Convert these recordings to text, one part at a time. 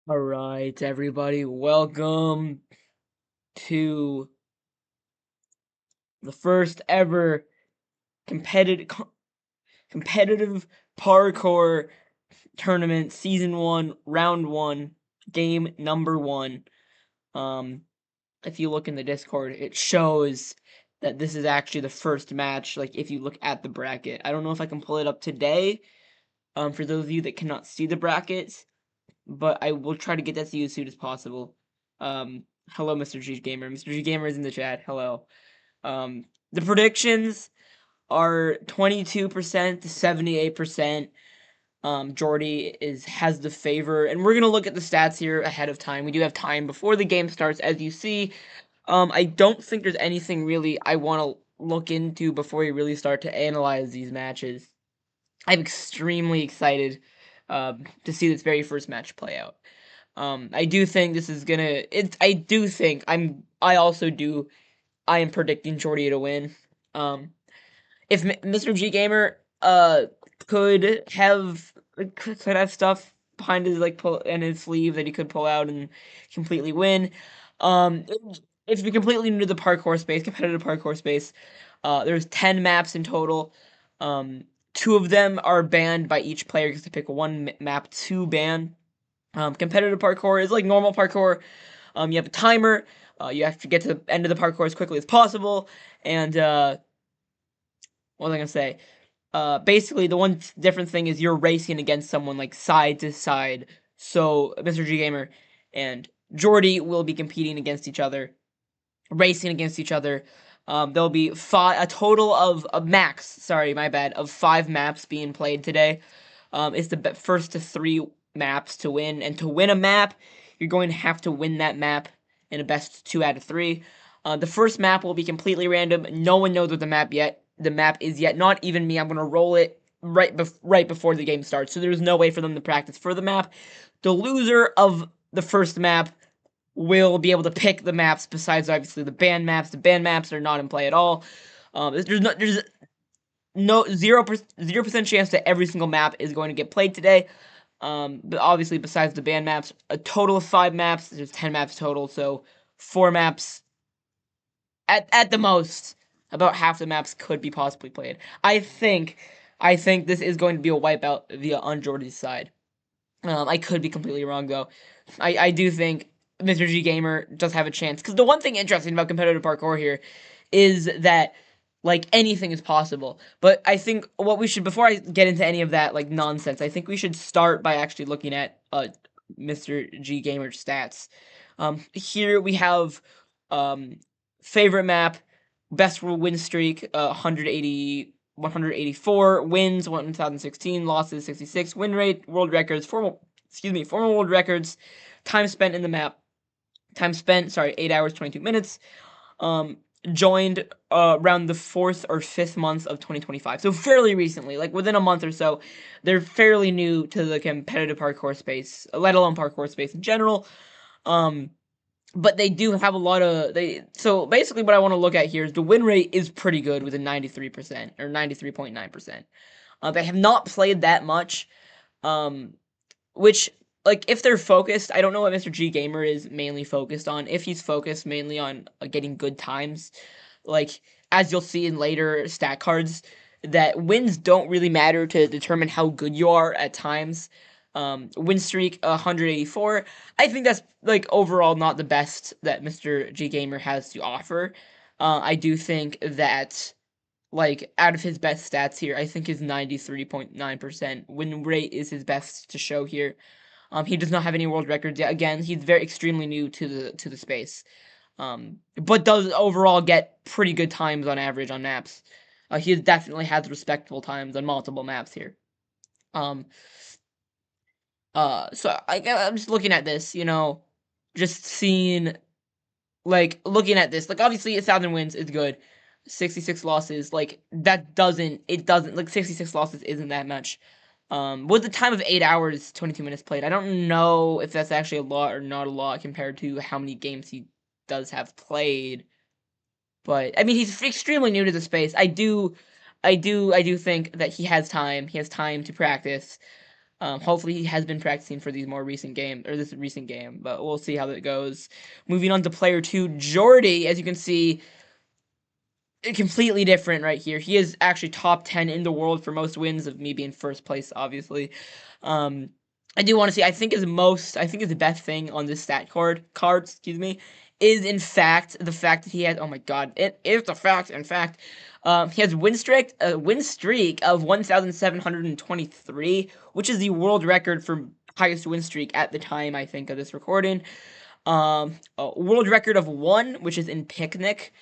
All right, everybody, welcome to the first ever competitive competitive parkour tournament, season 1, round 1, game number 1. Um, if you look in the Discord, it shows that this is actually the first match. Like if you look at the bracket, I don't know if I can pull it up today. For those of you that cannot see the brackets, but I will try to get that to you as soon as possible. Hello, Mr. G Gamer. Mr. G Gamer is in the chat. Hello. The predictions are 22% to 78%. Jordy has the favor, and we're gonna look at the stats here ahead of time. We do have time before the game starts, as you see. I don't think there's anything really I want to look into before we really start to analyze these matches. I'm extremely excited to see this very first match play out. I do think this is gonna. I do think I also do. I am predicting Jordy to win. Um, if Mr. G Gamer could have stuff behind his pull and his sleeve that he could pull out and completely win. If you're completely new to the parkour space, competitive parkour space, there's 10 maps in total. Um, Two of them are banned by each player because to pick one map to ban. Competitive parkour is like normal parkour. You have a timer. You have to get to the end of the parkour as quickly as possible. And what was I gonna say? Basically, the one different thing is you're racing against someone like side to side. So Mr. G Gamer and Jordy will be competing against each other, racing against each other. There'll be a total of a max. Sorry, my bad. Of 5 maps being played today. It's the first to 3 maps to win, and to win a map, you're going to have to win that map in a best 2 out of 3. The first map will be completely random. No one knows what the map is yet. Not even me. I'm gonna roll it right before the game starts, so there's no way for them to practice for the map. The loser of the first map will be able to pick the maps besides obviously the banned maps. The banned maps are not in play at all. There's no 0% chance that every single map is going to get played today. But obviously, besides the banned maps, a total of 5 maps. There's 10 maps total, so 4 maps at the most. About half the maps could be possibly played. I think this is going to be a wipeout via on Jordy's side. I could be completely wrong though. I do think Mr. G Gamer does have a chance because the one thing interesting about competitive parkour here is that like anything is possible. But I think what we should before I get into any of that like nonsense, I think we should start by actually looking at Mr. G Gamer's stats. Here we have um favorite map, best win streak, 184 wins, 1016 losses, 66 win rate, world records, former world records, time spent in the map, 8 hours 22 minutes. Joined around the 4th or 5th month of 2025, so fairly recently, like within a month or so. They're fairly new to the competitive parkour space, let alone parkour space in general. But they do have a lot of so basically what I want to look at here is the win rate is pretty good with a 93% or 93.9%. They have not played that much, which like if they're focused, I don't know what Mr. G Gamer is mainly focused on. If he's focused mainly on getting good times, like as you'll see in later stat cards, that wins don't really matter to determine how good you are at times. Win streak 184. I think that's like overall not the best that Mr. G Gamer has to offer. I do think that like out of his best stats here, I think his 93.9% win rate is his best to show here. He does not have any world records yet. Again, he's very extremely new to the space. But does overall get pretty good times on average on maps. He definitely has respectable times on multiple maps here. Um, so I'm just looking at this, just seeing, like, looking at this, like, obviously 1,000 wins is good. 66 losses, like, like, 66 losses isn't that much. With the time of 8 hours, 22 minutes played, I don't know if that's actually a lot or not a lot compared to how many games he does have played. But, I mean, he's extremely new to the space. I do think that he has time. He has time to practice. Hopefully he has been practicing for these more recent games, or this recent game, but we'll see how that goes. Moving on to player 2, Jordy. As you can see, completely different right here. He is actually top 10 in the world for most wins, of me being first place, obviously. I do want to see, I think his best thing on this stat cards, excuse me, is in fact the fact that he has, oh my god, it is the fact, in fact, he has a win streak of 1,723, which is the world record for highest win streak at the time, I think, of this recording. A world record of 1, which is in Picnic.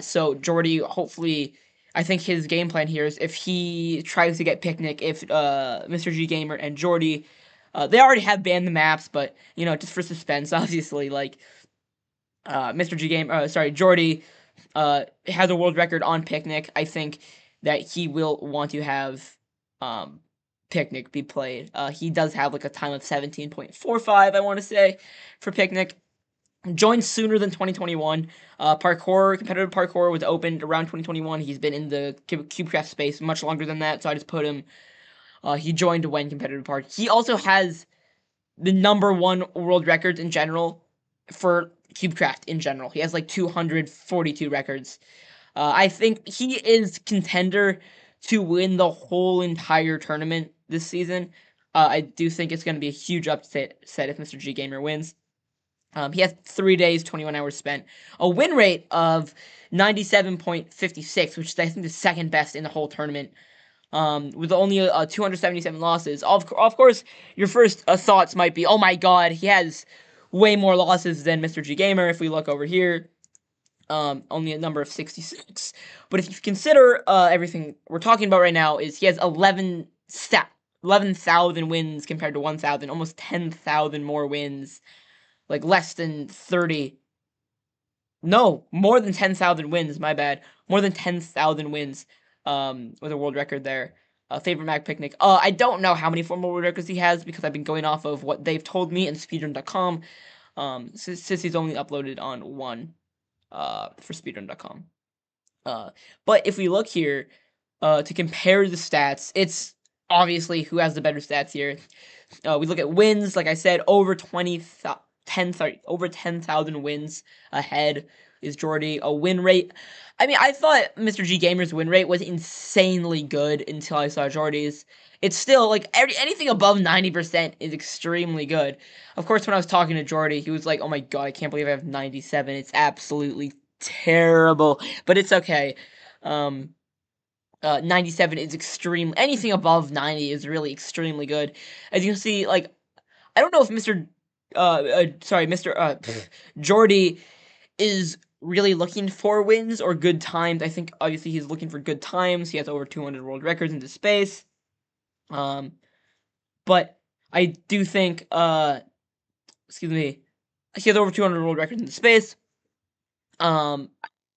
So Jordy, hopefully, I think his game plan here is if he tries to get Picnic, if Mr. G Gamer and Jordy, they already have banned the maps, but you know, just for suspense, obviously, like Mr. G Gamer, Jordy, has a world record on Picnic. I think that he will want to have Picnic be played. He does have like a time of 17.45, I want to say, for Picnic. Joined sooner than 2021. Competitive parkour was opened around 2021. He's been in the Cubecraft space much longer than that, so I just put him. He joined when competitive park. He also has the #1 world records in general for Cubecraft in general. He has like 242 records. I think he is contender to win the whole entire tournament this season. I do think it's going to be a huge upset if Mr. G Gamer wins. He has 3 days, 21 hours spent. A win rate of 97.56, which is, I think, the second best in the whole tournament. With only 277 losses. Of course, your first thoughts might be, oh my god, he has way more losses than Mr. G Gamer. If we look over here, only a number of 66. But if you consider everything we're talking about right now, is he has 11,000 wins compared to 1,000, almost 10,000 more wins. Like less than 30. No, more than 10,000 wins, my bad. More than 10,000 wins with a world record there. Favorite Mac Picnic. I don't know how many formal world records he has because I've been going off of what they've told me in speedrun.com. Since he's only uploaded on one for speedrun.com. But if we look here to compare the stats, it's obviously who has the better stats here. We look at wins, like I said, over 10,000 wins ahead is Jordy. A win rate. I mean, I thought Mr. G Gamer's win rate was insanely good until I saw Jordy's. It's still, like, anything above 90% is extremely good. Of course, when I was talking to Jordy, he was like, oh my god, I can't believe I have 97. It's absolutely terrible. But it's okay. 97 is extreme. Anything above 90 is really extremely good. As you can see, like, I don't know if Mr. Jordy is really looking for wins or good times. I think obviously he's looking for good times. He has over 200 world records into space. But I do think, excuse me, he has over 200 world records into space.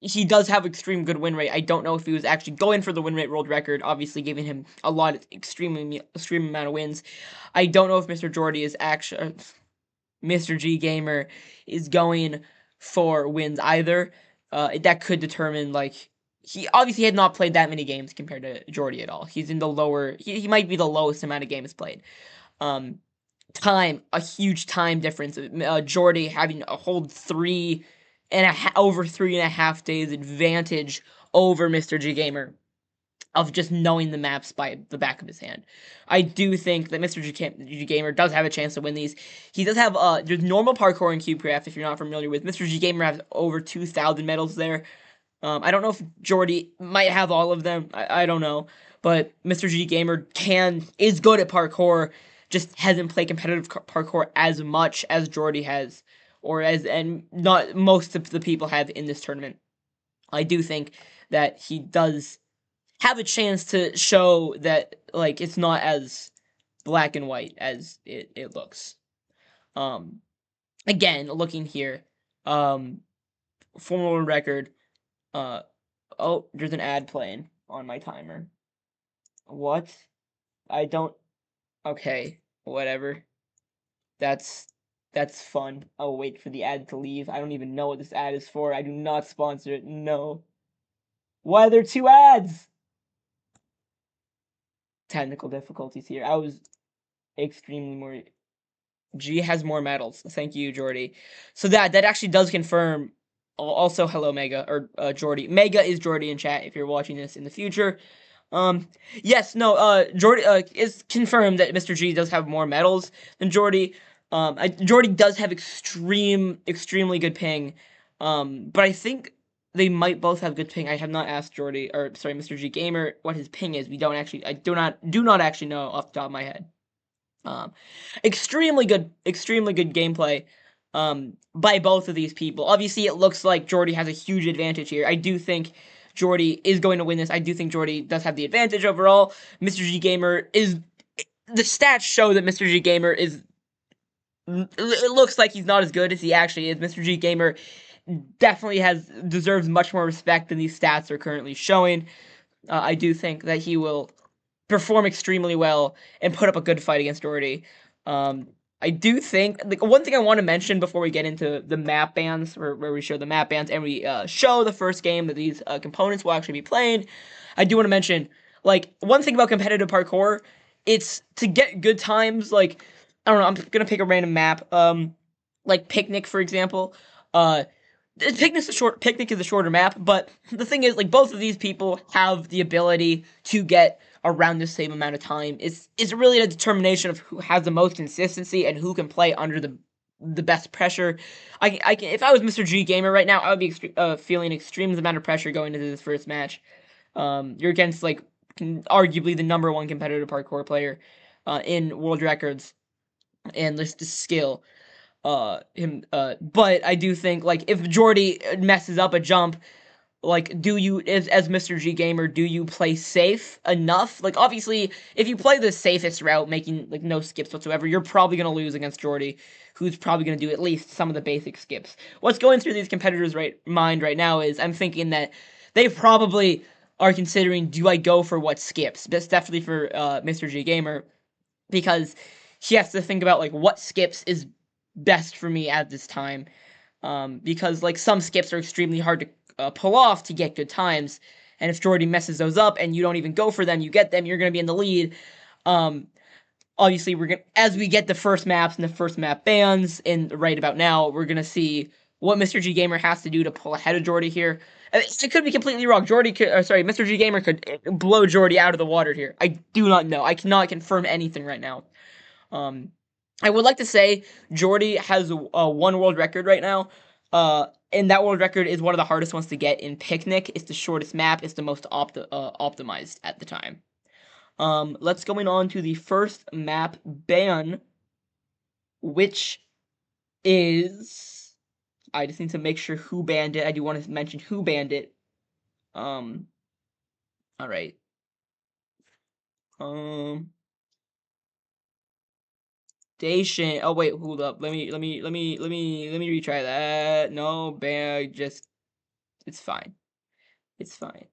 He does have extreme good win rate. I don't know if he was actually going for the win rate world record, obviously giving him a lot of extreme amount of wins. I don't know if Mr. Jordy is actually Mr. G Gamer is going for wins either. That could determine, like, he obviously had not played that many games compared to Jordy at all. He's in the lower, he might be the lowest amount of games played. Time, a huge time difference. Jordy having a whole over 3.5 days advantage over Mr. G Gamer of just knowing the maps by the back of his hand. I do think that Mr. G Gamer does have a chance to win these. He does have, there's normal parkour in Cubecraft, if you're not familiar with. Mr. G Gamer has over 2,000 medals there. I don't know if Jordy might have all of them. I don't know. But Mr. G Gamer is good at parkour, just hasn't played competitive parkour as much as Jordy has, and not most of the people have in this tournament. I do think that he does have a chance to show that, like, it's not as black and white as it looks. Again, looking here, formal record, oh, there's an ad playing on my timer. What? Okay, whatever. That's fun. I'll wait for the ad to leave. I don't even know what this ad is for. I do not sponsor it. No. Why are there 2 ads? Technical difficulties here. extremely more. G has more medals. Thank you, Jordy. So that actually does confirm. Also, hello, Mega or Jordy. Mega is Jordy in chat if you're watching this in the future. Yes, no. Jordy is confirmed that Mr. G does have more medals than Jordy. Jordy does have extremely good ping. But I think they might both have good ping. I have not asked Jordy or sorry, Mr. G Gamer what his ping is. We don't actually. I do not actually know off the top of my head. Um, extremely good gameplay by both of these people. Obviously, it looks like Jordy has a huge advantage here. I do think Jordy is going to win this. I do think Jordy does have the advantage overall. Mr. G Gamer is... The stats show that Mr. G Gamer is... It looks like he's not as good as he actually is. Mr. G Gamer definitely deserves much more respect than these stats are currently showing. I do think that he will perform extremely well and put up a good fight against Jordy. I do think, like, one thing I want to mention before we get into the map bans, where we show the map bans and we show the first game that these components will actually be playing, I do want to mention, like, one thing about competitive parkour, it's to get good times, like, I don't know, I'm gonna pick a random map, like Picnic, for example. Picnic is a shorter map, but the thing is, like, both of these people have the ability to get around the same amount of time. It's really a determination of who has the most consistency and who can play under the best pressure. I can, if I was Mr. G Gamer right now, I would be feeling extreme amount of pressure going into this first match. You're against, like, arguably the #1 competitive parkour player in world records and this skill. But I do think, like, if Jordy messes up a jump, like, do you, as Mr. G Gamer, do you play safe enough? Like, obviously, if you play the safest route, making, like, no skips whatsoever, you're probably going to lose against Jordy, who's probably going to do at least some of the basic skips. What's going through these competitors' mind right now is, I'm thinking that they probably are considering, do I go for what skips? That's definitely for Mr. G Gamer, because he has to think about, like, what skips is best for me at this time. Because, like, some skips are extremely hard to pull off to get good times, and if Jordy messes those up and you don't even go for them, you get them, you're going to be in the lead. Obviously, as we get the first maps and the first map bans in right about now, we're going to see what Mr. G Gamer has to do to pull ahead of Jordy here. It could be completely wrong. Mr. G Gamer could blow Jordy out of the water here. I do not know. I cannot confirm anything right now. I would like to say Jordy has one world record right now, and that world record is one of the hardest ones to get in Picnic. It's the shortest map. It's the most optimized at the time. Let's going on to the first map ban, which is... I just need to make sure who banned it. I do want to mention who banned it. Alright. Station. Oh wait, hold up. Let me retry that. No, ban. Just, it's fine. It's fine.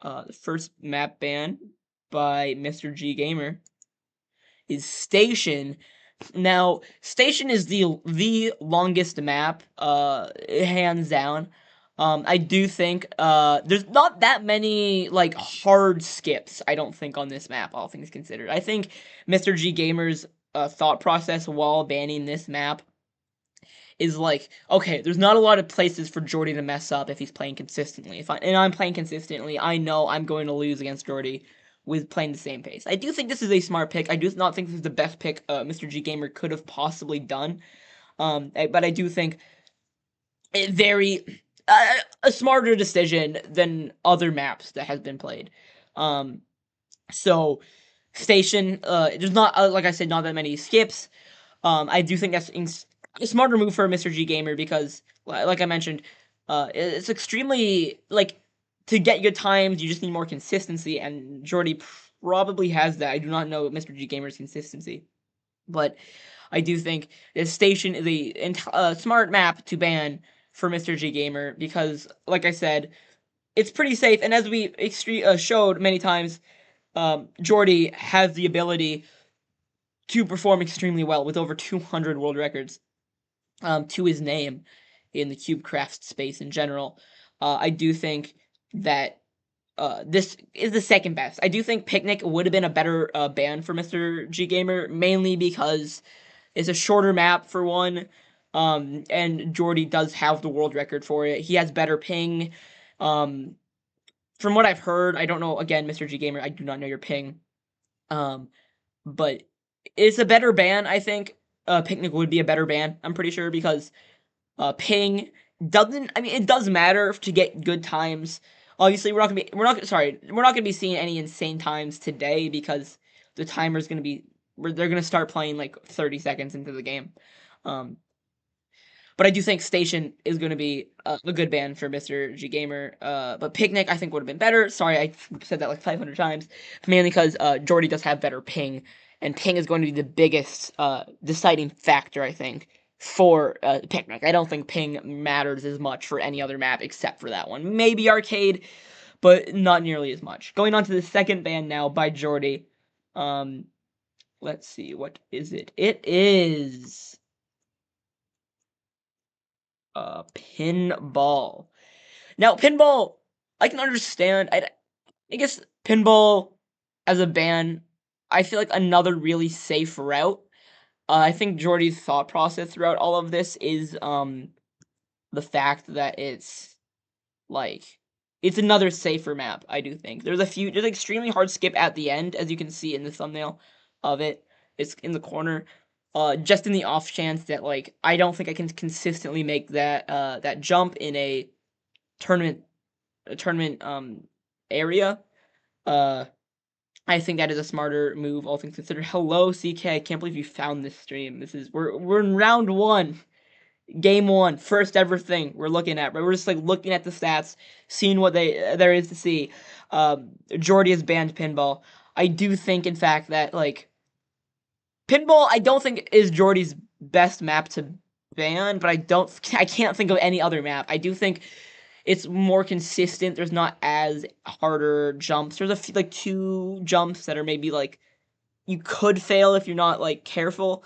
The first map ban by Mr. G Gamer is Station. Now, Station is the longest map, hands down. I do think there's not that many, like, hard skips, I don't think, on this map, all things considered. I think Mr. G Gamer's thought process while banning this map is like, okay, there's not a lot of places for Jordy to mess up if he's playing consistently. And I'm playing consistently, I know I'm going to lose against Jordy with playing the same pace. I do think this is a smart pick. I do not think this is the best pick Mr. G Gamer could have possibly done. But I do think a smarter decision than other maps that has been played. So Station, there's not, like I said, not that many skips. I do think that's a smarter move for Mr. G Gamer because, like I mentioned, it's extremely, like, to get good times, you just need more consistency, and Jordy probably has that. I do not know Mr. G Gamer's consistency, but I do think this Station is a smart map to ban for Mr. G Gamer because, like I said, it's pretty safe, and as we showed many times, Jordy has the ability to perform extremely well with over 200 world records to his name in the Cubecraft space in general. I do think that this is the second best. I do think Picnic would have been a better ban for Mr. G Gamer, mainly because it's a shorter map for one. And Jordy does have the world record for it. He has better ping. Um, from what I've heard, I don't know. Again, Mr. G Gamer, I do not know your ping. Um, but it's a better ban. I think Picnic would be a better ban. I'm pretty sure because ping doesn't. I mean, it does matter to get good times. Obviously, we're not gonna be seeing any insane times today because the timer's gonna be. They're gonna start playing like 30 seconds into the game. Um, but I do think Station is going to be a good ban for Mr. G Gamer. But Picnic, I think, would have been better. Sorry, I said that like 500 times. Mainly because Jordy does have better ping. And ping is going to be the biggest deciding factor, I think, for Picnic. I don't think ping matters as much for any other map except for that one. Maybe Arcade, but not nearly as much. Going on to the second ban now by Jordy. Um, let's see, what is it? It is pinball. Now, pinball, I can understand. I guess pinball as a ban, I feel like another really safe route. I think Jordy's thought process throughout all of this is the fact that like it's another safer map. I do think there's an extremely hard skip at the end, as you can see in the thumbnail of it. It's in the corner. Just in the off chance that like I don't think I can consistently make that jump in tournament tournament area. Uh, I think that is a smarter move, all things considered. Hello, CK. I can't believe you found this stream. We're in round one, game one, first ever thing we're looking at. Right, we're just like looking at the stats, seeing what there is to see. Jordy has banned pinball. I do think, in fact, that like pinball, I don't think is Jordy's best map to ban, but I can't think of any other map. I do think it's more consistent. There's not as harder jumps. There's a few, like two jumps that are maybe like you could fail if you're not like careful.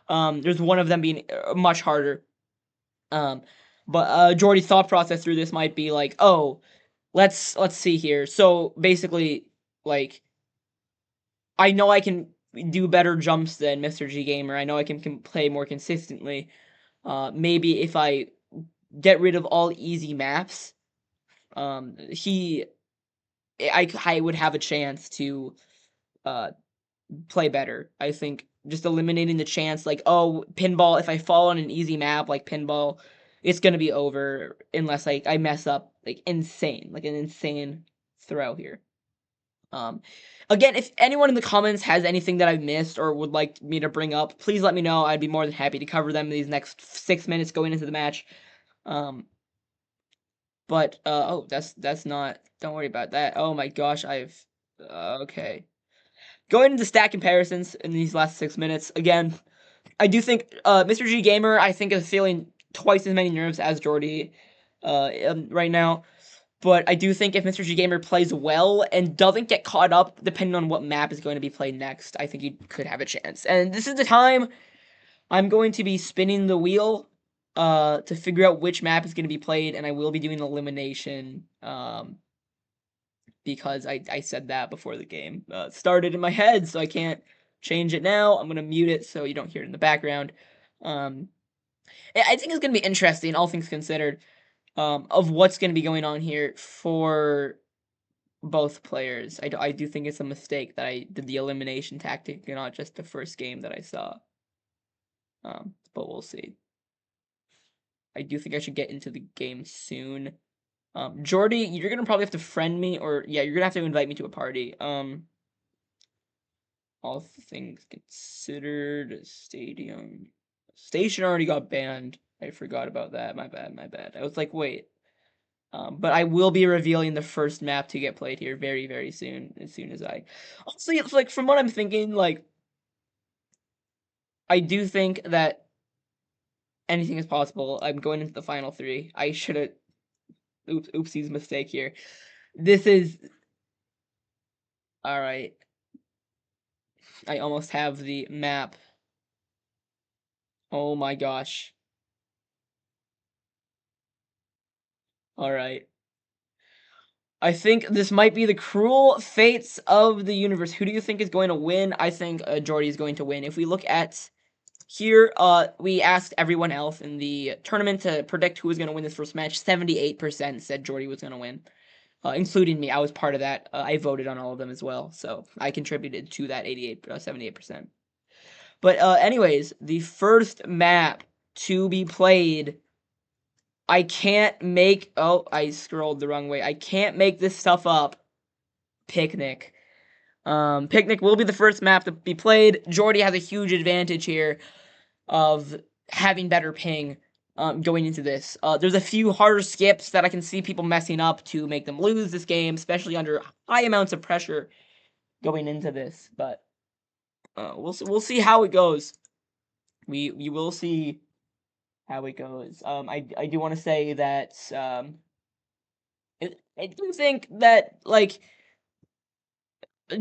There's one of them being much harder. Um, but Jordy's thought process through this might be like, oh, let's see here. So basically, like I know I can do better jumps than Mr. G Gamer. I know I can play more consistently. Maybe if I get rid of all easy maps, he I would have a chance to uh play better. I think just eliminating the chance like, oh, pinball, if I fall on an easy map like pinball, it's gonna be over unless I mess up like an insane throw here. Um Again, if anyone in the comments has anything that I've missed or would like me to bring up, please let me know. I'd be more than happy to cover them in these next 6 minutes going into the match. Um but oh, that's not. Don't worry about that. Oh my gosh, okay. Going into stat comparisons in these last 6 minutes again. I do think Mr. G Gamer I think is feeling twice as many nerves as Jordy right now. But I do think if Mr. G Gamer plays well and doesn't get caught up, depending on what map is going to be played next, I think he could have a chance. And this is the time I'm going to be spinning the wheel to figure out which map is going to be played, and I will be doing elimination because I said that before the game started in my head, so I can't change it now. I'm going to mute it so you don't hear it in the background. Um, I think it's going to be interesting, all things considered, of what's going to be going on here for both players. I do think it's a mistake that I did the elimination tactic and not just the first game that I saw. But we'll see. I do think I should get into the game soon. Jordy, you're gonna probably have to friend me, or yeah, you're gonna have to invite me to a party. All things considered, station already got banned. I forgot about that. My bad. I was like, wait. But I will be revealing the first map to get played here very, very soon. As soon as honestly, it's like from what I'm thinking, like I do think that anything is possible. I'm going into the final three. I should have. Oopsies, mistake here. This is all right. I almost have the map. Oh my gosh. All right. I think this might be the cruel fates of the universe. Who do you think is going to win? I think Jordy is going to win. If we look at here, we asked everyone else in the tournament to predict who was going to win this first match. 78% said Jordy was going to win, including me. I was part of that. I voted on all of them as well, so I contributed to that 78%. But anyways, the first map to be played. I can't make... Oh, I scrolled the wrong way. I can't make this stuff up. Picnic. Picnic will be the first map to be played. Jordy has a huge advantage here of having better ping going into this. There's a few harder skips that I can see people messing up to make them lose this game, especially under high amounts of pressure going into this. But we'll see how it goes. We will see how it goes. I do want to say that I do think that like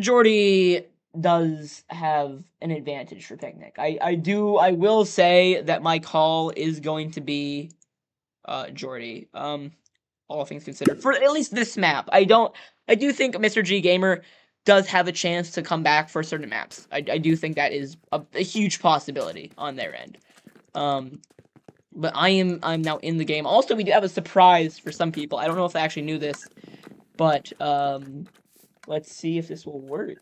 Jordy does have an advantage for Picnic. I will say that my call is going to be Jordy. All things considered. For at least this map. I do think Mr. G Gamer does have a chance to come back for certain maps. I do think that is a huge possibility on their end. But I'm now in the game. Also, we do have a surprise for some people. I don't know if I actually knew this, but let's see if this will work.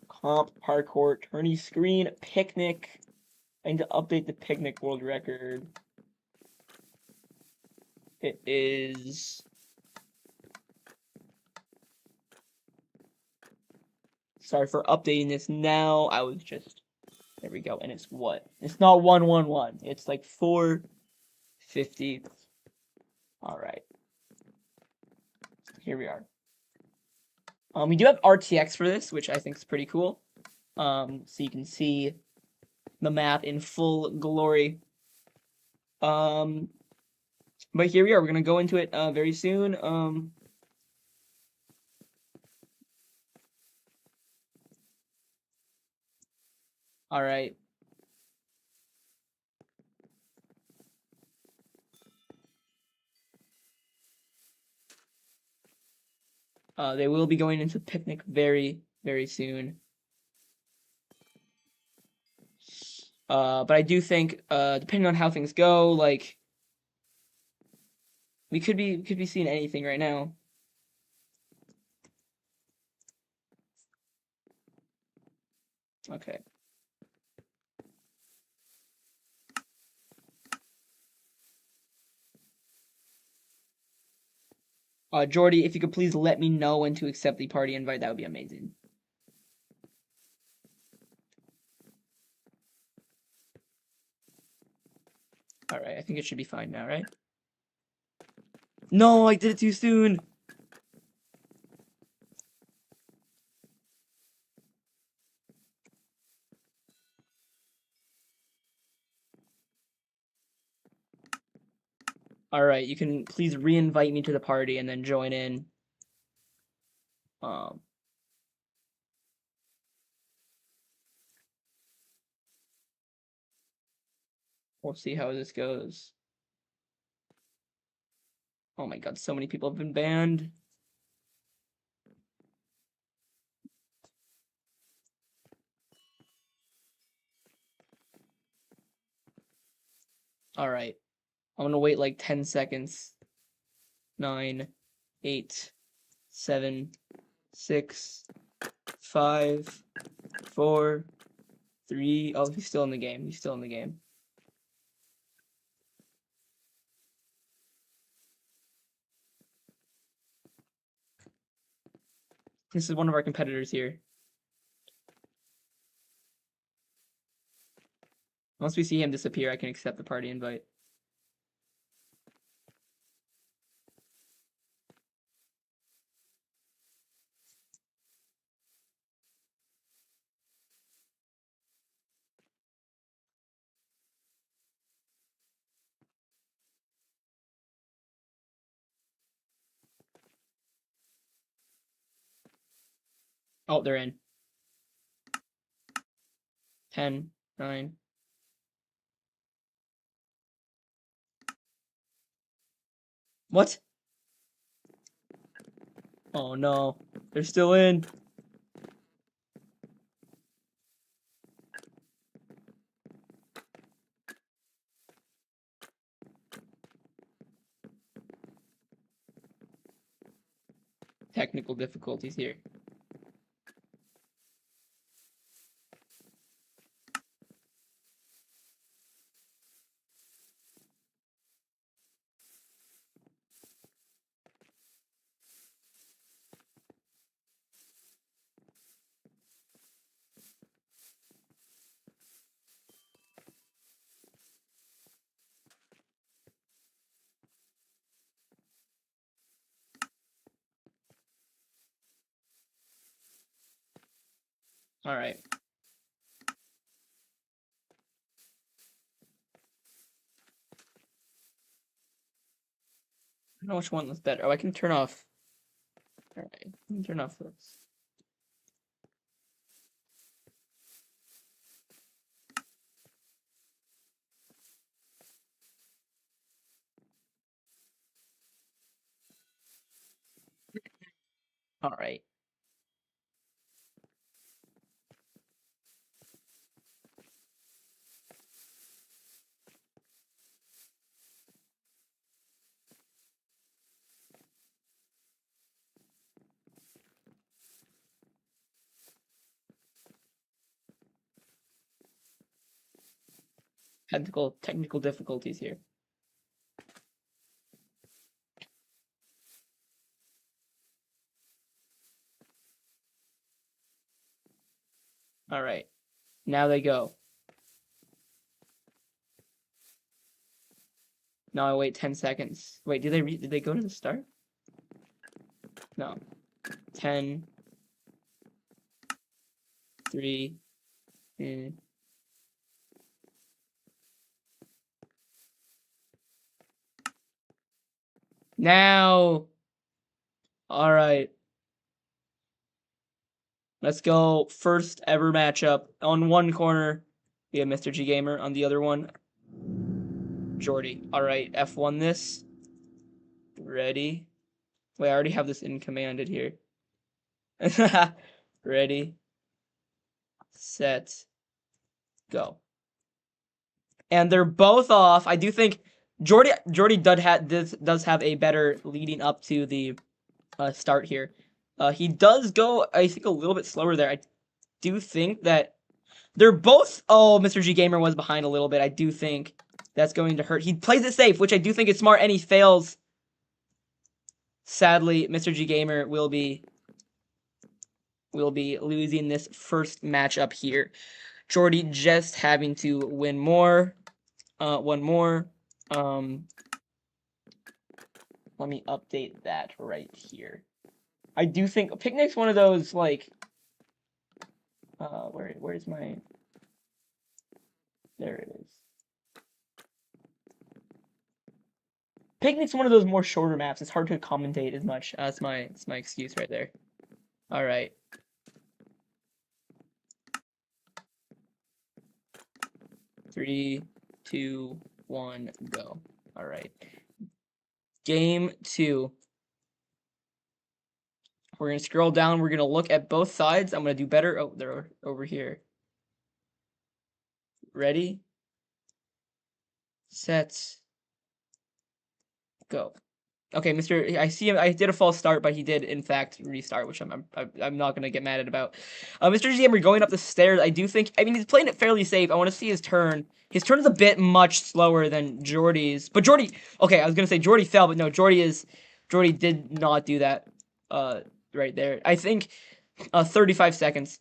Comp, parkour, tourney screen, picnic. I need to update the picnic world record. It is... Sorry for updating this now. I was just... There we go. And it's what? It's not 111. It's like 450. Alright. Here we are. We do have RTX for this, which I think is pretty cool. So you can see the map in full glory. But here we are. We're gonna go into it very soon. All right. They will be going into picnic very, very soon. But I do think, depending on how things go, like we could be seeing anything right now. Okay. Jordy, if you could please let me know when to accept the party invite, that would be amazing. Alright, I think it should be fine now, right? No, I did it too soon! Alright, you can please re-invite me to the party and then join in. We'll see how this goes. Oh my god, so many people have been banned. Alright. I'm gonna wait like 10 seconds. 9, 8, 7, 6, 5, 4, 3. Oh, he's still in the game. He's still in the game. This is one of our competitors here. Once we see him disappear, I can accept the party invite. Oh, they're in. 10, 9. What? Oh no, they're still in. Technical difficulties here. All right. I don't know which one was better. Oh, I can turn off. All right, I can turn off this. All right. Technical difficulties here. All right. Now they go. Now I wait 10 seconds. Wait, did they go to the start? No. 10, 3, now. All right. Let's go. First ever matchup. On one corner, we have Mr. G Gamer. On the other one, Jordy. All right. F1 this. Ready. Wait, I already have this in commanded here. Ready. Set. Go. And they're both off. I do think Jordy does have a better leading up to the start here. He does go, I think, a little bit slower there. I do think that they're both. Oh, Mr. G Gamer was behind a little bit. I do think that's going to hurt. He plays it safe, which I do think is smart, and he fails. Sadly, Mr. G Gamer will be losing this first matchup here. Jordy just having to win more. One more. Let me update that right here. I do think Picnic's one of those, like, where's my, there it is. Picnic's one of those more shorter maps. It's hard to commentate as much. That's my excuse right there. All right. Three, 2, 1, go. All right. Game 2. We're going to scroll down. We're going to look at both sides. I'm going to do better. Oh, they're over here. Ready? Set. Go. Okay, I see him. I did a false start, but he did in fact restart, which I'm not gonna get mad about. Mr. GM, going up the stairs. I do think. I mean, he's playing it fairly safe. I want to see his turn. His turn is a bit much slower than Jordy's, but Jordy. Okay, I was gonna say Jordy fell, but no, Jordy did not do that. Right there. I think, 35 seconds.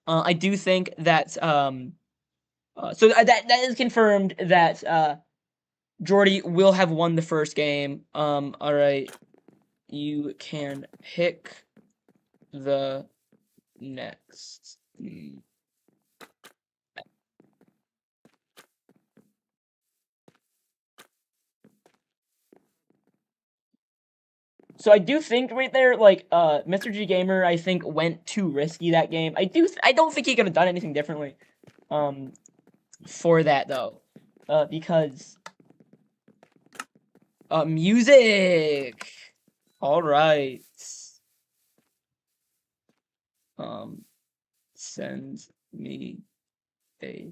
I do think that so that is confirmed that Jordy will have won the first game. All right. You can pick the next. So I do think right there, like, Mr. G Gamer, I think, went too risky that game. I don't think he could have done anything differently, for that, though. Because, music! Alright. Send me a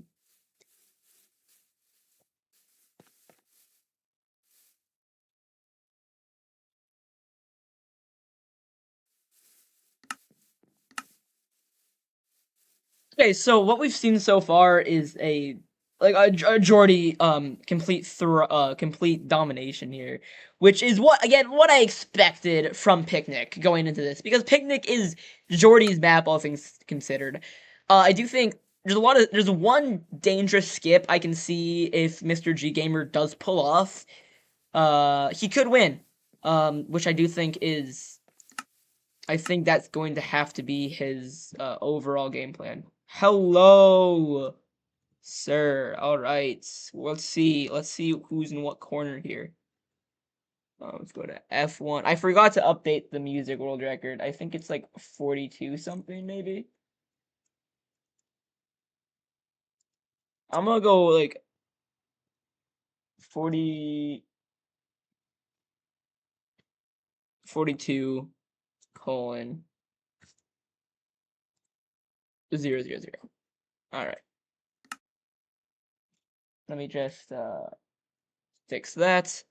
Okay, so what we've seen so far is a Jordy complete domination here, which is what I expected from Picnic going into this, because Picnic is Jordy's map, all things considered. I do think there's one dangerous skip I can see if Mr. G Gamer does pull off. He could win. Which I think that's going to have to be his overall game plan. Hello, sir. All right. Let's see. Let's see who's in what corner here. Let's go to F1. I forgot to update the music world record. I think it's like 42 something, maybe. I'm gonna go like 42 colon 000. All right. Let me just fix that.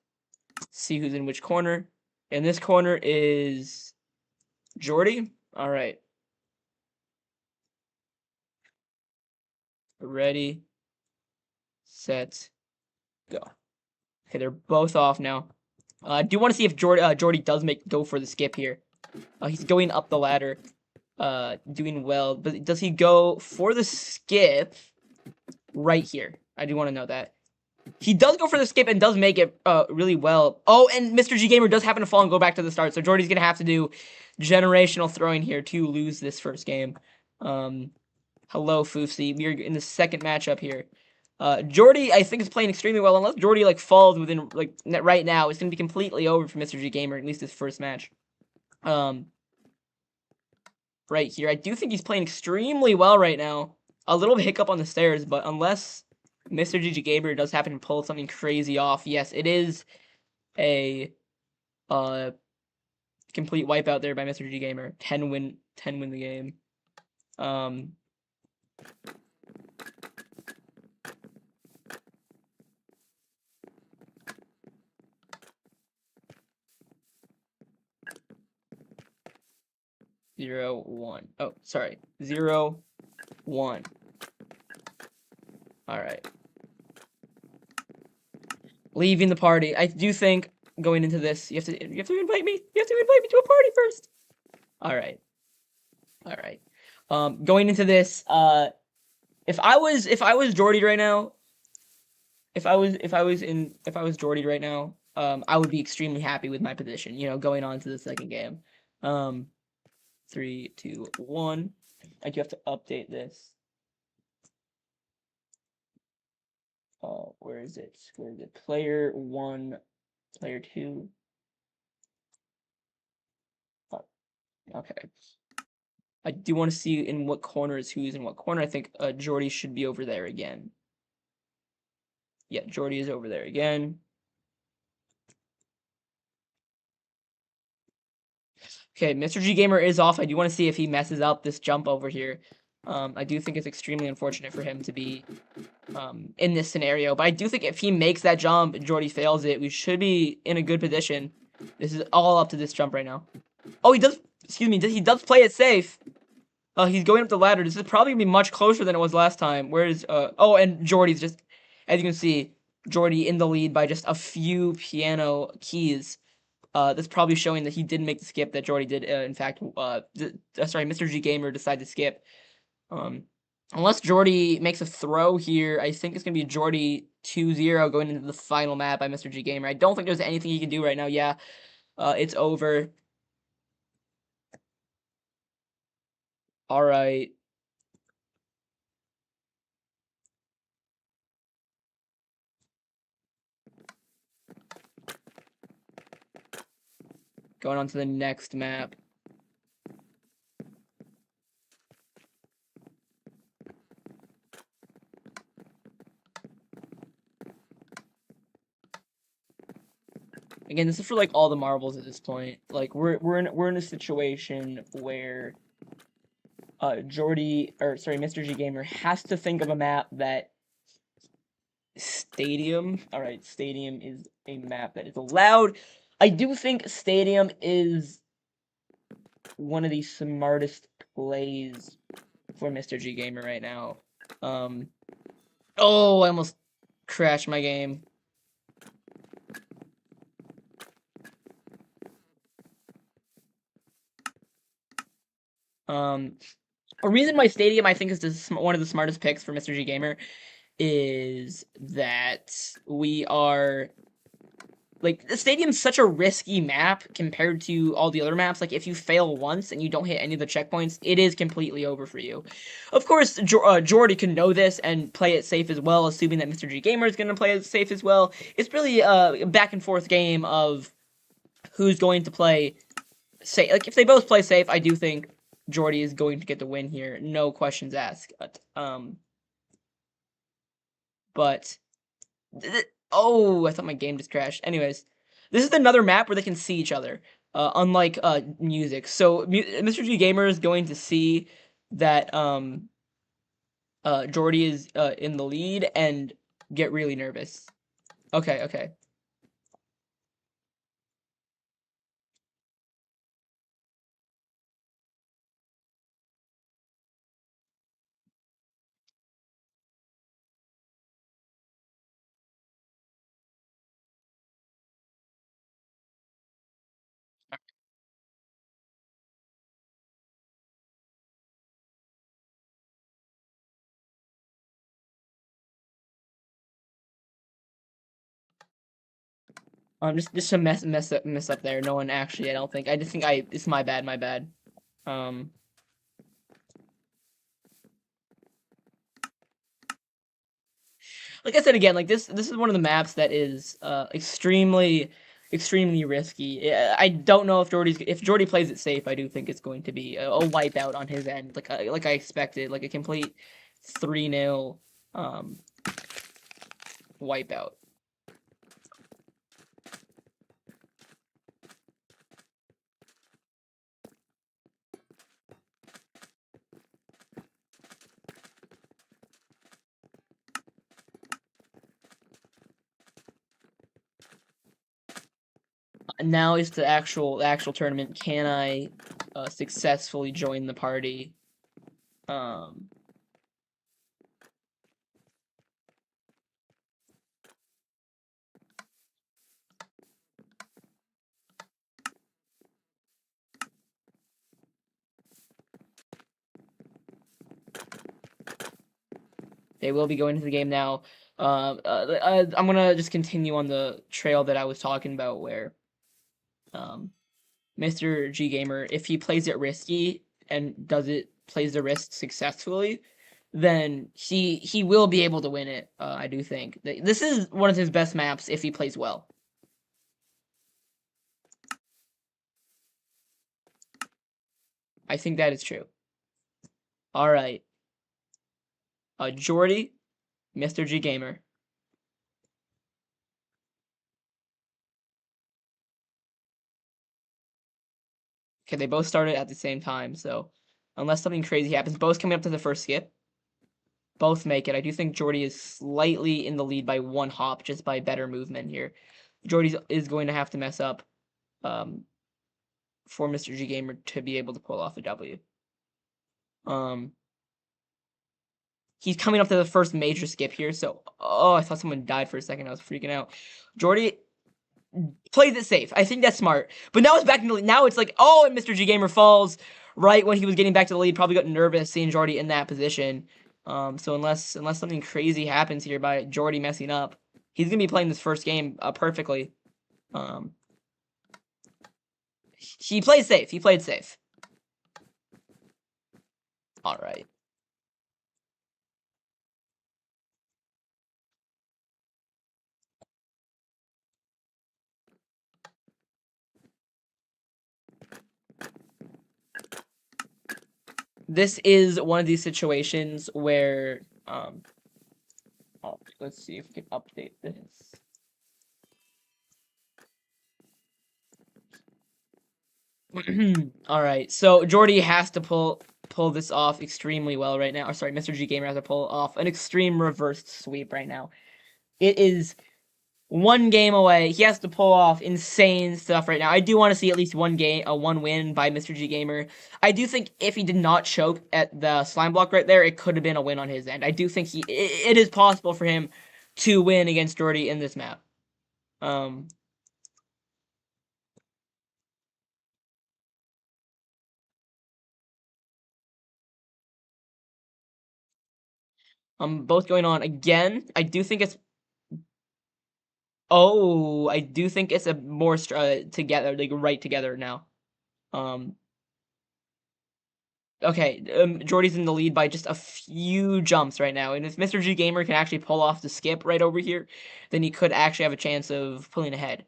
See who's in which corner. And this corner is Jordy. All right. Ready, set, go. Okay, they're both off now. I do want to see if Jordy does go for the skip here. He's going up the ladder, doing well. But does he go for the skip right here? I do want to know that. He does go for the skip and does make it really well. Oh, and Mr. G Gamer does happen to fall and go back to the start. So Jordy's going to have to do generational throwing here to lose this first game. Hello, Foofsy. We are in the second matchup here. Jordy, I think, is playing extremely well. Unless Jordy, like, falls within, like, right now, it's going to be completely over for Mr. G Gamer, at least his first match. Right here. I do think he's playing extremely well right now. A little hiccup on the stairs, but unless Mr. G Gamer does happen to pull something crazy off, yes, it is a complete wipeout there by Mr. G Gamer. 10 win the game. 0, 1. Oh, sorry. 0, 1. Alright. Leaving the party. I do think going into this, you have to invite me. You have to invite me to a party first. Alright. Alright. Going into this, if I was Jordy right now, if I was Jordy right now, I would be extremely happy with my position, you know, going on to the second game. 3, 2, 1. I do have to update this. Where is it? Where is it? Player 1, player 2. Oh, okay. I do want to see in what corner is who's in what corner. I think Jordy should be over there again. Yeah, Jordy is over there again. Okay, Mr. G Gamer is off. I do want to see if he messes up this jump over here. I do think it's extremely unfortunate for him to be in this scenario. But I do think if he makes that jump and Jordy fails it, we should be in a good position. This is all up to this jump right now. Oh, he does, excuse me, he does play it safe. He's going up the ladder. This is probably going to be much closer than it was last time. Whereas, oh, and Jordy's just, as you can see, Jordy in the lead by just a few piano keys. That's probably showing that he didn't make the skip that Jordy did. In fact, sorry, Mr. G Gamer decided to skip. Unless Jordy makes a throw here, I think it's going to be Jordy 2-0 going into the final map by Mr. G Gamer. I don't think there's anything he can do right now. Yeah, it's over. All right. Going on to the next map. Again, this is for like all the marbles at this point. Like we're in a situation where Mr. G Gamer has to think of a map that Stadium. Alright, Stadium is a map that is allowed. I do think Stadium is one of the smartest plays for Mr. G Gamer right now. Oh, I almost crashed my game. A reason why Stadium I think is one of the smartest picks for Mr. G Gamer is that we are like the Stadium's such a risky map compared to all the other maps. Like if you fail once and you don't hit any of the checkpoints, it is completely over for you. Of course, Jordy can know this and play it safe as well, assuming that Mr. G Gamer is going to play it safe as well. It's really a back and forth game of who's going to play safe. Like if they both play safe, I do think Jordy is going to get the win here, no questions asked. But oh, I thought my game just crashed. Anyways, this is another map where they can see each other, unlike music. So Mr. G Gamer is going to see that Jordy is in the lead and get really nervous. Okay. Just a mess up there. No one actually. I don't think. I just think It's my bad. My bad. Like I said again, like this is one of the maps that is extremely risky. I don't know if Jordy plays it safe. I do think it's going to be a wipeout on his end, like I expected, like a complete 3-0 wipeout. Now is the actual tournament. Can I successfully join the party? They will be going into the game now. I'm gonna just continue on the trail that I was talking about, where Mr. G Gamer, if he plays it risky and plays the risk successfully, then he will be able to win it. I do think this is one of his best maps if he plays well. I think that is true. All right, Jordy, Mr. G Gamer. Okay, they both started at the same time, so unless something crazy happens, both coming up to the first skip. Both make it. I do think Jordy is slightly in the lead by 1 hop, just by better movement here. Jordy is going to have to mess up for Mr. G Gamer to be able to pull off a W. He's coming up to the first major skip here, so I thought someone died for a second. I was freaking out. Jordy plays it safe. I think that's smart. But now it's back in the lead. Now it's like, and Mr. G Gamer falls right when he was getting back to the lead. Probably got nervous seeing Jordy in that position. So unless something crazy happens here by Jordy messing up, he's gonna be playing this first game perfectly. He played safe. He played safe. All right. This is one of these situations where let's see if we can update this. All right, so Jordy has to pull this off extremely well right now. Or sorry, Mr. G Gamer has to pull off an extreme reversed sweep right now. It is one game away. He has to pull off insane stuff right now. I do want to see at least one win by Mr. G Gamer. I do think if he did not choke at the slime block right there, it could have been a win on his end. I do think it is possible for him to win against Jordy in this map. Both going on again. I do think it's. Oh, I do think it's a more together, like right together now. Okay, Jordy's in the lead by just a few jumps right now, and if Mr. G Gamer can actually pull off the skip right over here, then he could actually have a chance of pulling ahead.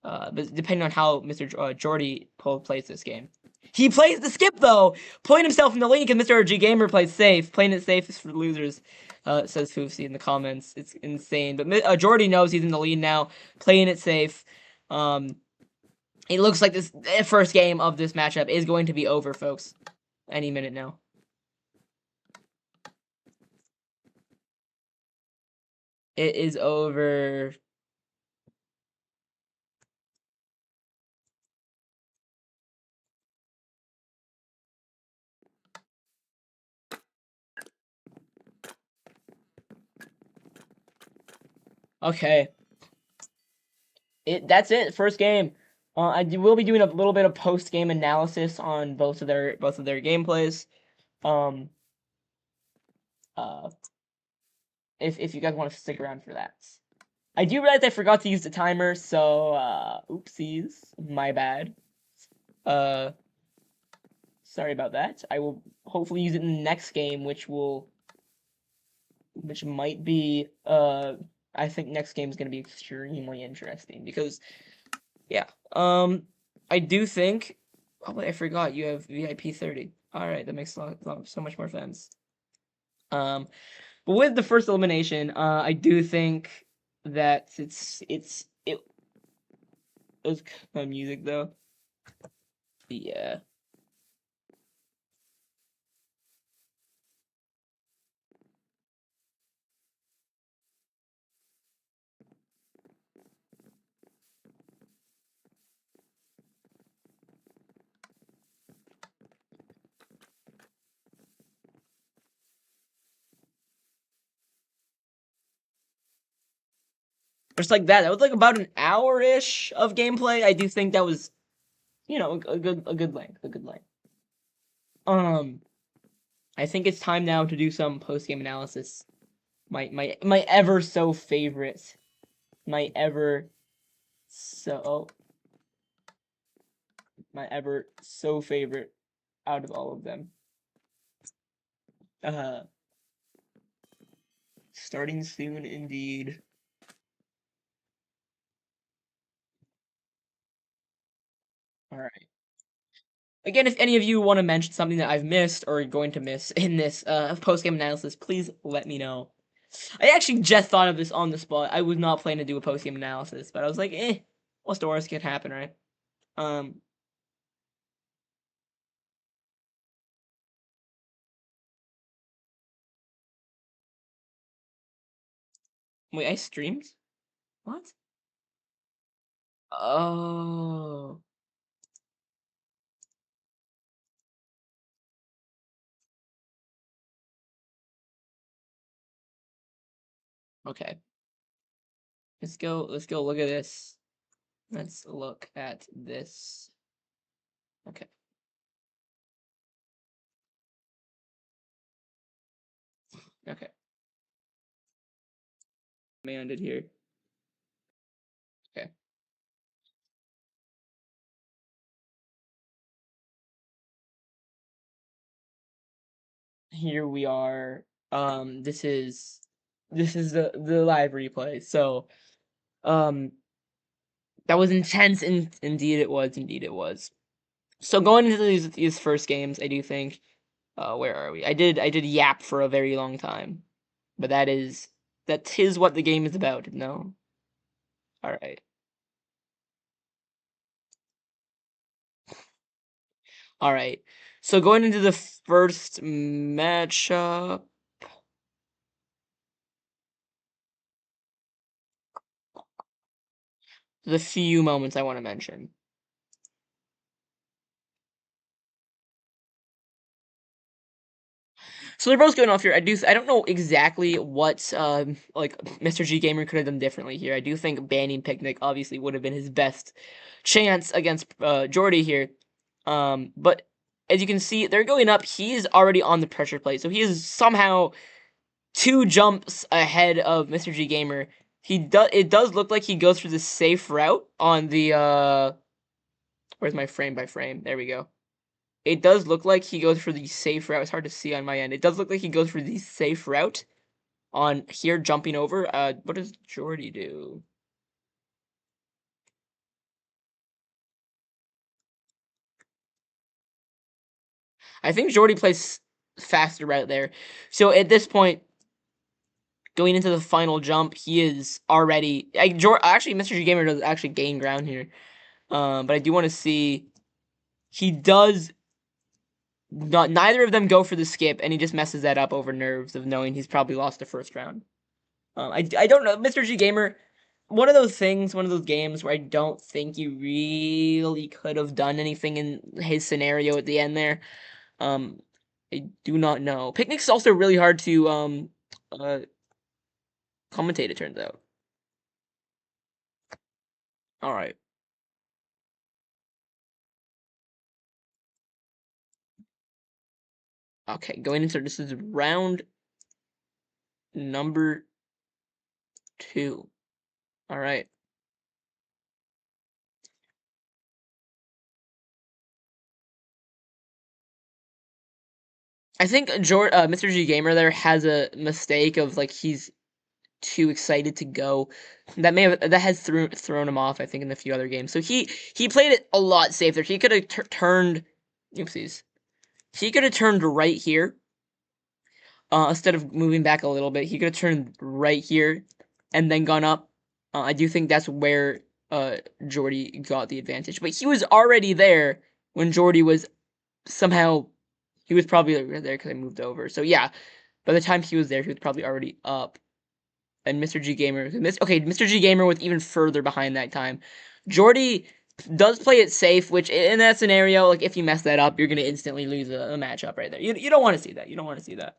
But depending on how Mr. Jordy plays this game. He plays the skip though, putting himself in the lead, and Mr. G Gamer plays safe. Playing it safe is for losers, says Foofsy in the comments. It's insane, but Jordy knows he's in the lead now, playing it safe. It looks like this first game of this matchup is going to be over, folks. Any minute now. It is over. Okay. That's it. First game. I will be doing a little bit of post game analysis on both of their gameplays. If you guys want to stick around for that. I do realize I forgot to use the timer, so oopsies, my bad. Sorry about that. I will hopefully use it in the next game, which might be I think next game is going to be extremely interesting because yeah. I do think oh wait, I forgot you have VIP 30. All right, that makes so much more sense. But with the first elimination, I do think that it was kind of music though. Yeah. Just like that. That was like about an hour-ish of gameplay. I do think that was, you know, a good length. I think it's time now to do some post-game analysis. My ever so favorite. My ever so favorite out of all of them. Starting soon indeed. All right. Again, if any of you want to mention something that I've missed or going to miss in this post-game analysis, please let me know. I actually just thought of this on the spot. I was not planning to do a post-game analysis, but I was like, what's the worst can happen, right? Wait, I streamed? What? Oh. Okay. Let's go look at this. Let's look at this. Okay. Okay. Commanded here. Okay. Here we are. This is the live replay. So, that was intense. Indeed, it was. Indeed, it was. So going into these first games, I do think. Where are we? I did yap for a very long time, but that is what the game is about. No. All right. All right. So going into the first matchup, the few moments I want to mention. So they're both going off here. I don't know exactly what like Mr. G Gamer could have done differently here. I do think banning Picnic obviously would have been his best chance against Jordy here. But as you can see, they're going up. He's already on the pressure plate, so he is somehow 2 jumps ahead of Mr. G Gamer. It does look like he goes for the safe route on the where's my frame by frame? There we go. It does look like he goes for the safe route. It's hard to see on my end. It does look like he goes for the safe route on here, jumping over. What does Jordy do? I think Jordy plays faster right there. So at this point, going into the final jump, he is already... actually, Mr. G Gamer does actually gain ground here. But I do want to see... He does... neither of them go for the skip, and he just messes that up over nerves of knowing he's probably lost the first round. I don't know. Mr. G Gamer, one of those things, one of those games where I don't think you really could have done anything in his scenario at the end there. I do not know. Picnic's also really hard to commentate, it turns out. Alright. Okay, going into this is round number 2. Alright. I think Mr. G Gamer there has a mistake of like he's too excited to go. That has thrown him off, I think, in a few other games. So he played it a lot safer. He could have turned, oopsies. He could have turned right here. Instead of moving back a little bit, he could have turned right here and then gone up. I do think that's where Jordy got the advantage. But he was already there when Jordy was somehow... He was probably there because I moved over. So yeah, by the time he was there, he was probably already up. And Mr. G Gamer... Mr. G Gamer was even further behind that time. Jordy does play it safe, which in that scenario, like if you mess that up, you're going to instantly lose a matchup right there. You don't want to see that. You don't want to see that.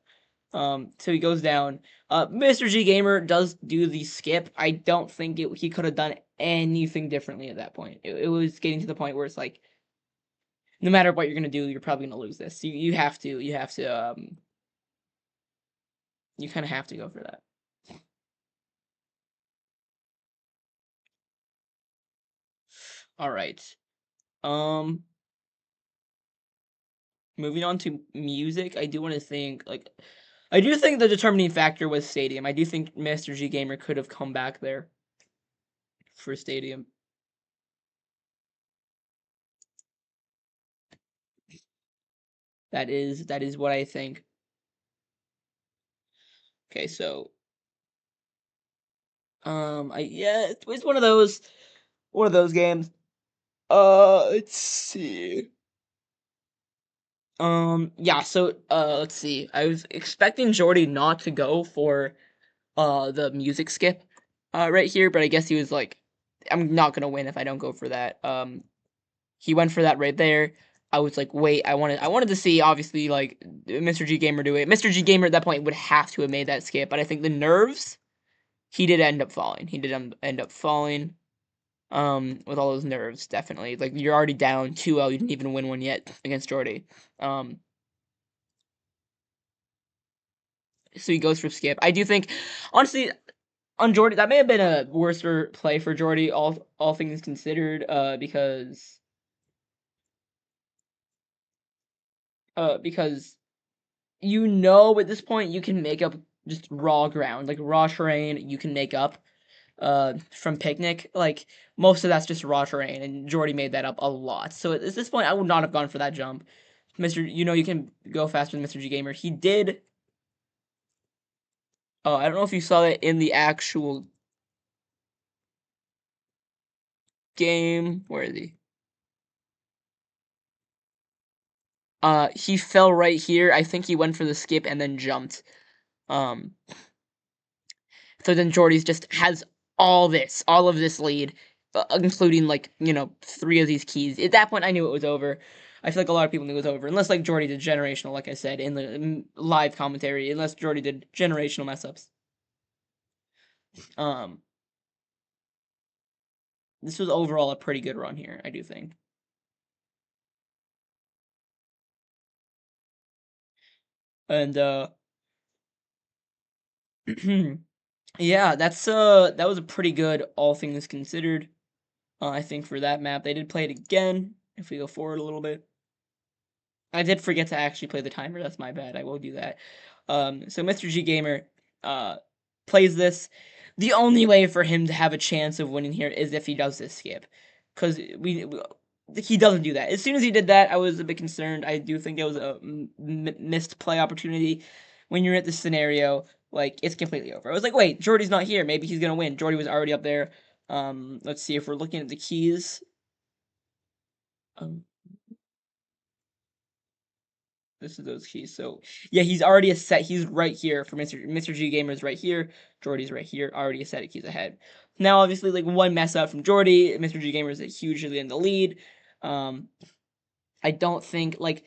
So he goes down. Mr. G Gamer does do the skip. I don't think he could have done anything differently at that point. It was getting to the point where it's like, no matter what you're gonna do, you're probably gonna lose this. You have to, you kind of have to go for that. All right. Um, Moving on to music, I do want to think like, I do think the determining factor was Stadium. I do think Mr. G Gamer could have come back there for Stadium. That is what I think. Okay, so yeah, it's one of those games. Let's see. Yeah, so let's see. I was expecting Jordy not to go for the music skip right here, but I guess he was like, I'm not gonna win if I don't go for that. He went for that right there. I was like, wait, I wanted to see obviously like Mr. G Gamer do it. Mr. G Gamer at that point would have to have made that skip, but I think the nerves, he did end up falling. He did end up falling. With all those nerves, definitely. Like you're already down 2-0, you didn't even win one yet against Jordy. So he goes for skip. I do think, honestly, on Jordy, that may have been a worse play for Jordy, all things considered, because you know at this point you can make up just raw ground, like raw terrain. You can make up from Picnic. Like most of that's just raw terrain, and Jordy made that up a lot. So at this point, I would not have gone for that jump. Mr. You know you can go faster than Mr. G Gamer. He did. I don't know if you saw that in the actual game. Where is he? He fell right here. I think he went for the skip and then jumped. Um, so then Jordy's just has all of this lead, including like 3 of these keys. At that point, I knew it was over. I feel like a lot of people knew it was over, unless like Jordy did generational, like I said in the live commentary. Unless Jordy did generational mess ups. Um, this was overall a pretty good run here, I do think. And yeah, that was a pretty good, all things considered. I think for that map, they did play it again. If we go forward a little bit, I did forget to actually play the timer. That's my bad. I will do that. So Mr. G Gamer uh, plays this. The only way for him to have a chance of winning here is if he does this skip, because he doesn't do that. As soon as he did that, I was a bit concerned. I do think it was a missed play opportunity. When you're at this scenario, like it's completely over. I was like, wait, Jordy's not here. Maybe he's gonna win. Jordy was already up there. Let's see if we're looking at the keys. Um, This is those keys. So yeah, he's already a set. He's right here for Mr. G Gamer's right here. Jordy's right here. Already a set of keys ahead. Now, obviously, like one mess up from Jordy, Mr. G Gamer is hugely in the lead. Um, I don't think like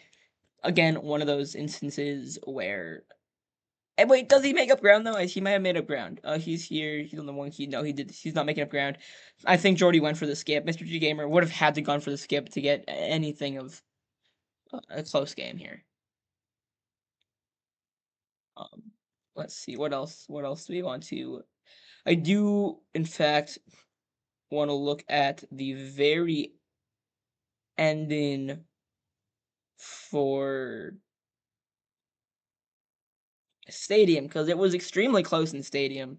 again one of those instances where. And wait, does he make up ground though? He might have made up ground. He's here. He's on the one key. No, he did. He's not making up ground. I think Jordy went for the skip. Mr. G Gamer would have had to gone for the skip to get anything of a close game here. Um, let's see what else. What else do we want to? I do, in fact, want to look at the very ending for Stadium because it was extremely close in Stadium.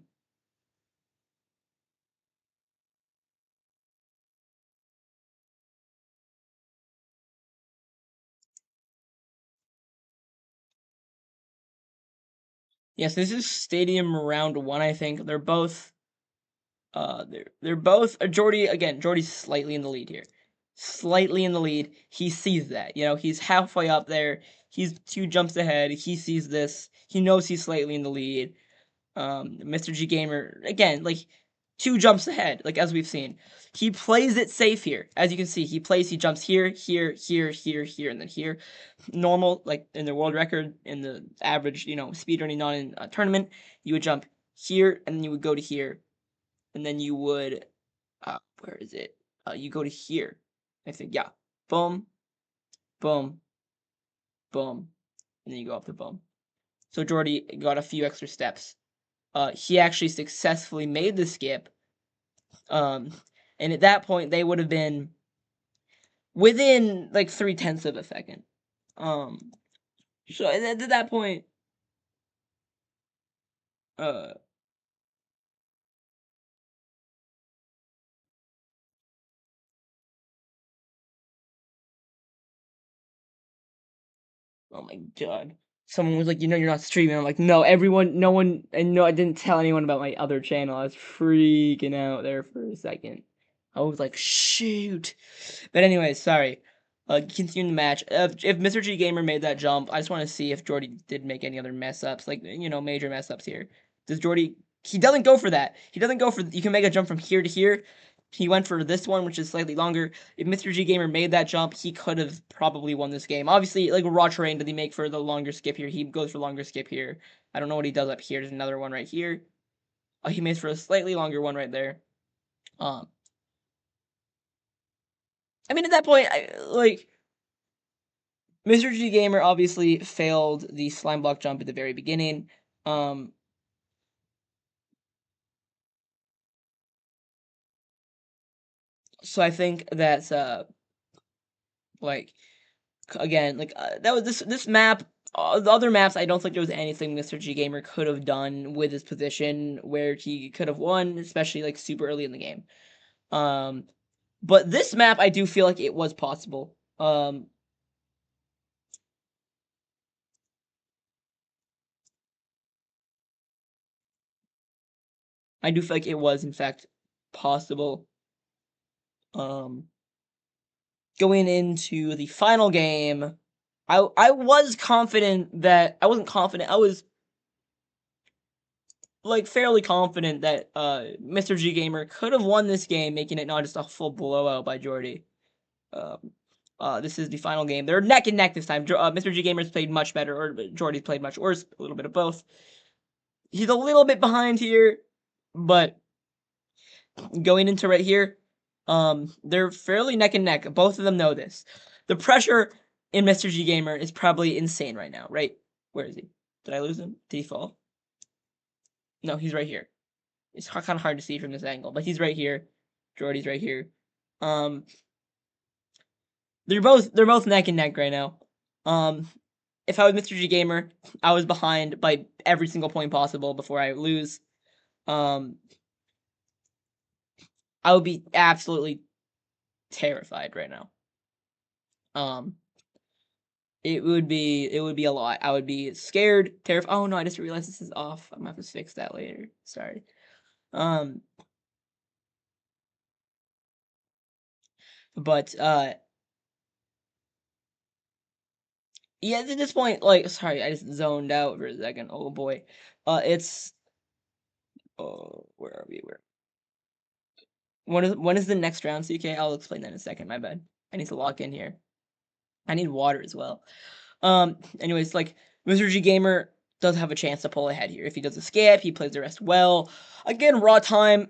Yes, this is Stadium round 1. I think they're both. They're both. Jordy again. Jordy's slightly in the lead here. Slightly in the lead. He sees that. He's halfway up there. He's 2 jumps ahead. He sees this. He knows he's slightly in the lead. Mr. G Gamer again, like 2 jumps ahead, like as we've seen. He plays it safe here. As you can see, he jumps here, here, here, here, here, and then here. Normal, like in the world record, in the average, speedrunning not in a tournament, you would jump here, and then you would go to here, and then you would, where is it? You go to here. I think, yeah. Boom, boom, boom, and then you go up to boom. So Jordy got a few extra steps. He actually successfully made the skip. And at that point, they would have been within like 0.3 of a second. So at that point, uh, oh my god. Someone was like, you're not streaming. I'm like, no, everyone, no one, and no, I didn't tell anyone about my other channel. I was freaking out there for a second. I was like, shoot. But anyways, sorry. Continuing the match. If Mr. G Gamer made that jump, I just want to see if Jordy did make any other mess ups, like major mess ups here. Does Jordy? He doesn't go for that. He doesn't go for. You can make a jump from here to here. He went for this one, which is slightly longer. If Mr. G Gamer made that jump, he could have probably won this game. Obviously, like raw terrain, did he make for the longer skip here? He goes for longer skip here. I don't know what he does up here. There's another one right here. He makes for a slightly longer one right there. Um, I mean, at that point, Mr. G Gamer obviously failed the slime block jump at the very beginning. So I think that's like again that was this map. The other maps, I don't think there was anything Mr. G Gamer could have done with his position where he could have won, especially like super early in the game. Um, but this map, I do feel like it was possible. I do feel like it was in fact possible. Um, Going into the final game, I was confident that I wasn't confident. I was like fairly confident that Mr. G Gamer could have won this game, making it not just a full blowout by Jordy. Um, this is the final game. They're neck and neck this time. Mr. G Gamer's played much better, or Jordy's played much worse. A little bit of both. He's a little bit behind here, but going into right here, they're fairly neck and neck. Both of them know this. The pressure in Mr. G Gamer is probably insane right now, right? Where is he? Did I lose him? Did he fall? No, he's right here. It's kind of hard to see from this angle, but he's right here. Jordy's right here. Um, they're both neck and neck right now. If I was Mr. G Gamer, I was behind by every single point possible before I lose. Um, I would be absolutely terrified right now. Um, it would be a lot. I would be scared, terrified. Oh no, I just realized this is off. I'm gonna have to fix that later. Sorry. Um, but yeah, at this point, like, sorry, I just zoned out for a second. Oh boy, it's oh, where are we? Where? When is the next round, CK? I'll explain that in a second. My bad. I need to lock in here. I need water as well. Anyways, like Mr. G Gamer does have a chance to pull ahead here. If he does a skip, he plays the rest well. Again, raw time,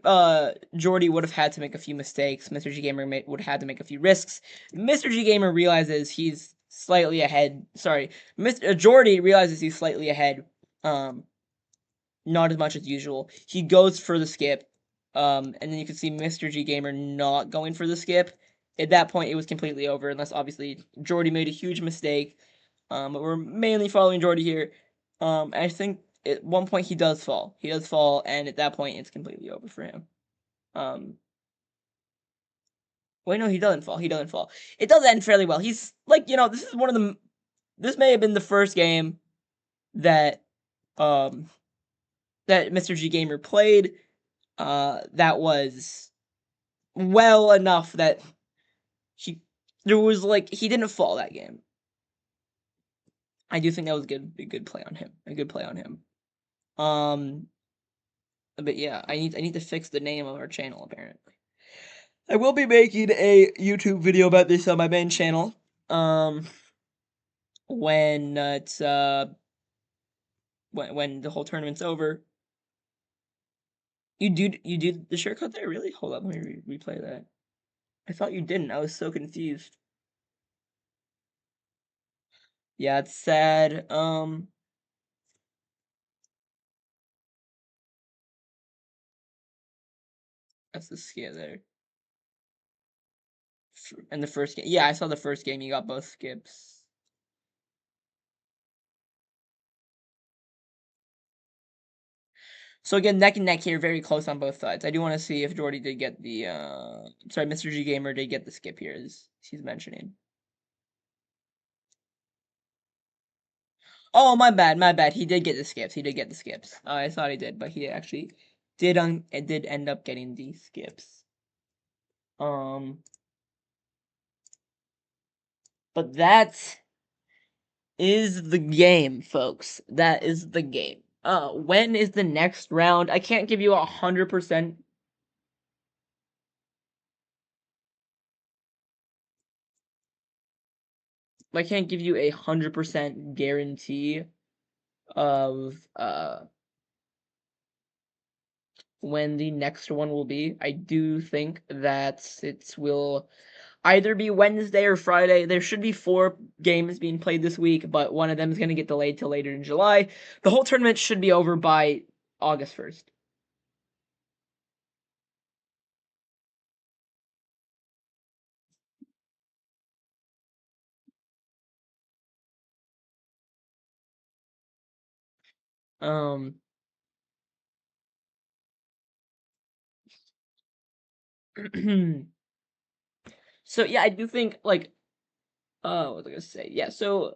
Jordy would have had to make a few mistakes. Mr. G Gamer would have had to make a few risks. Mr. G Gamer realizes he's slightly ahead. Sorry, Mr. Jordy realizes he's slightly ahead. Not as much as usual. He goes for the skip. And then you can see Mr. G Gamer not going for the skip. At that point, it was completely over, unless obviously Jordy made a huge mistake. But we're mainly following Jordy here. I think at one point he does fall. He does fall, and at that point, it's completely over for him. Wait, no, he doesn't fall. He doesn't fall. It does end fairly well. He's like, this is one of the. This may have been the first game that that Mr. G Gamer played. That was well enough that he there was like he didn't fall that game. I do think that was a good play on him. A good play on him. Um but yeah, I need to fix the name of our channel apparently. I will be making a YouTube video about this on my main channel. Um when it's when the whole tournament's over. You do the shortcut there, really? Hold up, let me replay that. I thought you didn't. I was so confused. Yeah, it's sad. That's the skip there. And the first game, yeah, I saw the first game. You got both skips. So again, neck and neck here, very close on both sides. I do want to see if Jordy did get the, sorry, Mr. G Gamer did get the skip here, as he's mentioning. Oh, my bad, my bad. He did get the skips. He did get the skips. I thought he did, but he actually did end up getting the skips. But that is the game, folks. That is the game. When is the next round? I can't give you 100%. I can't give you 100% guarantee of when the next one will be. I do think that it will either be Wednesday or Friday. There should be 4 games being played this week, but one of them is going to get delayed till later in July. The whole tournament should be over by August 1st. Um, so yeah, I do think like what was I gonna say? Yeah, so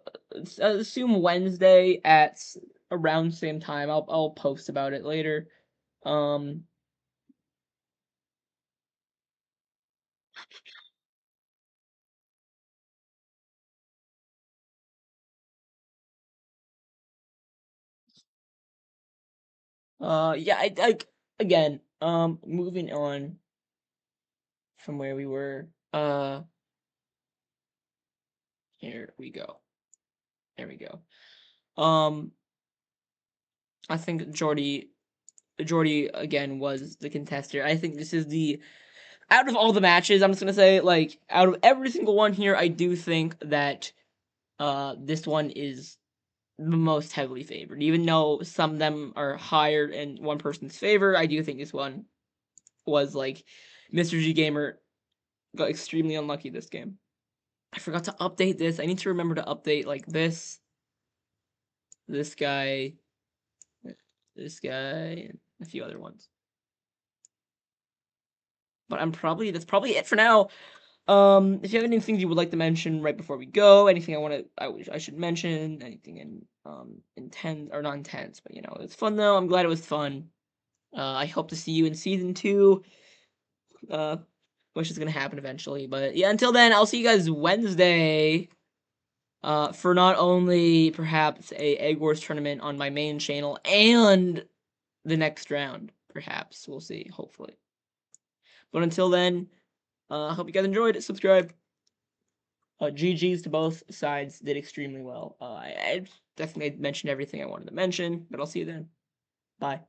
assume Wednesday at around the same time. I'll post about it later. Um, Yeah, I again, moving on from where we were. Here we go. There we go. I think Jordy again was the contester. I think this is the out of all the matches, I'm just gonna say, like, out of every single one here, I do think that this one is the most heavily favored. Even though some of them are higher in one person's favor, I do think this one was like Mr. G Gamer got extremely unlucky this game. I forgot to update this. I need to remember to update like this guy, and a few other ones. But that's probably it for now. If you have any things you would like to mention right before we go, anything I should mention, anything intense or not intense, but it's fun though. I'm glad it was fun. I hope to see you in season 2. Which is gonna happen eventually. But yeah, until then, I'll see you guys Wednesday. For not only perhaps a Egg Wars tournament on my main channel and the next round, perhaps we'll see. Hopefully. But until then, I hope you guys enjoyed it. Subscribe. GG's to both sides, did extremely well. I definitely mentioned everything I wanted to mention, but I'll see you then. Bye.